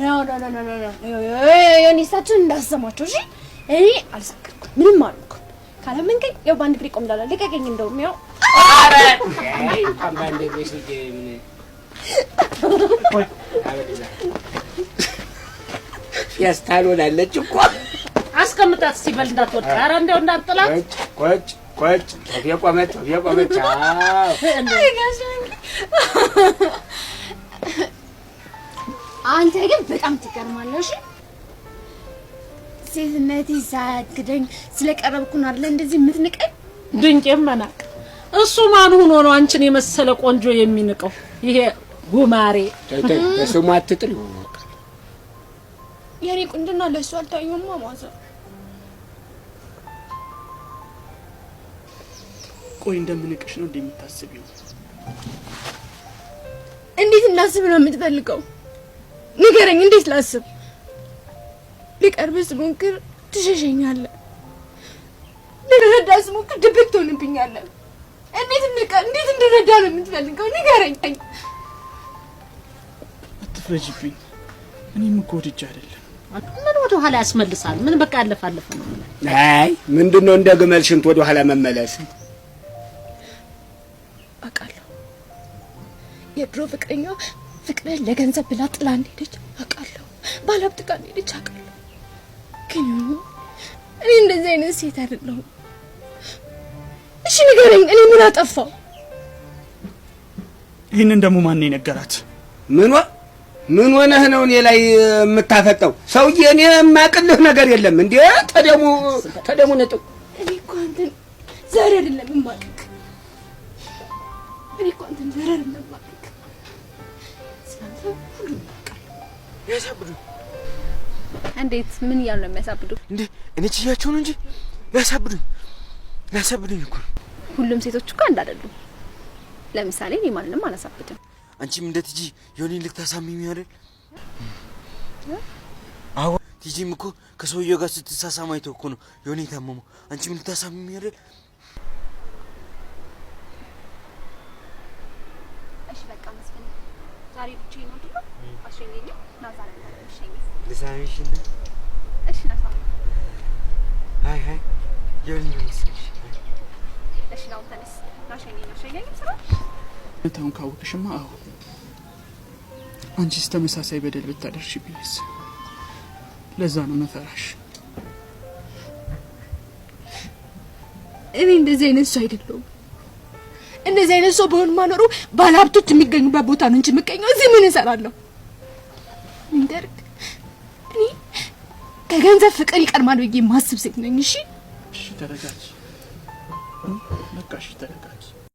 ነው የኔሳችን እንዳሰማቸው እሺ እኔ አልሰከርኩም ምንም አልኩ ካለመንከኝ ያው ባንድ ፍሬ ቆምዳላ ልቀቀኝ እንደውም ያው አረ አንባንዴ በሽጄ ምን አበደዛ ያስታሎላለች እኮ አስቀምጣት ሲበል እንዳትወጣ አረ እንደው እንዳትጥላት ቆጭ የቆመች አንተ ግን በጣም ትገርማለሽ ሴትነቴ ሳያግደኝ ስለቀረብኩን አይደል እንደዚህ የምትንቀኝ ድንቄም መናቅ እሱ ማን ሆኖ ነው አንቺን የመሰለ ቆንጆ የሚንቀው ይሄ ጉማሬ በስሙ አትጥሪ የኔ ቁንጅና ለሱ አልታየውም ማማዛ ቆይ እንደምንቀሽ ነው እንደምታስቢው እንዴት እናስብ ነው የምትፈልገው ንገረኝ እንዴት ላስብ ሊቀርብስ ሞክር ትሸሸኛለህ ልረዳስ ሞክር ድብቅ ትሆንብኛለህ እንዴት እንድረዳ ነው የምትፈልገው ንገረኝ አትፍረጂብኝ እኔም እኮ ወድጄ አይደለም ምን ወደ ኋላ ያስመልሳል ምን በቃ ያለፋለፈ ነው አይ ምንድነው እንደ ግመል ሽንት ወደ ኋላ መመለስ አውቃለሁ የድሮ ፍቅረኛው ፍቅርን ለገንዘብ ብላ ጥላ እንደሄደች አውቃለሁ ባለሀብት ጋር እንደሄደች አውቃለሁ ግን እኔ እንደዚህ አይነት ሴት አይደለሁም እሺ ንገረኝ እኔ ምን አጠፋው ይሄንን ደግሞ ማን የነገራት ምን ሆነህ ነው እኔ ላይ የምታፈጠው ሰውዬ እኔ የማቅልህ ነገር የለም እንዴ ተደሙ ነጥብ እኔ እኮ አንተን ዛሬ አይደለም የማቅክ እኔ እኮ አንተን ዛሬ አይደለም የማቅክ ስላንተ ሁሉ ያሳብዱ እንዴት ምን እያሉ ነው የሚያሳብዱ እንዴ እኔ ችያቸው ነው እንጂ ያሳብዱኝ እኮ ሁሉም ሴቶች እኮ አንድ አይደሉም ለምሳሌ እኔ ማንንም አላሳብድም አንቺም እንደ ቲጂ ዮኒ ልታሳሚኝ አይደል አዎ ቲጂም እኮ ከሰውየው ጋር ስትሳሳም አይተው እኮ ነው ዮኒ ታመመው አንቺም ልታሳሚኝ አይደል እሺ በቃ መስፍን ዛሬ ብቻዬን ነው አይደል አሸኘኝ ናዛራ ነው አሸኘኝ ልሳሚሽ እንደ እሺ ናዛራ ሃይ ዮኒ መስልሽ እሺ ነው ተነስ ናሸኘኝ ስራ ታውን ካወቅሽማ አዎ አንቺስ ተመሳሳይ በደል ብታደርሽብኝስ ለዛ ነው መፈራሽ እኔ እንደዚህ አይነት ሰው አይደለሁም እንደዚህ አይነት ሰው በሆን ማኖሩ ባለሀብቶች የሚገኙበት ቦታ ነው እንጂ የምገኘው እዚህ ምን እሰራለሁ እንደርክ እኔ ከገንዘብ ፍቅር ይቀርማል ብዬ ማስብ ሴት ነኝ እሺ ተረጋጊ በቃ እሺ ተረጋጊ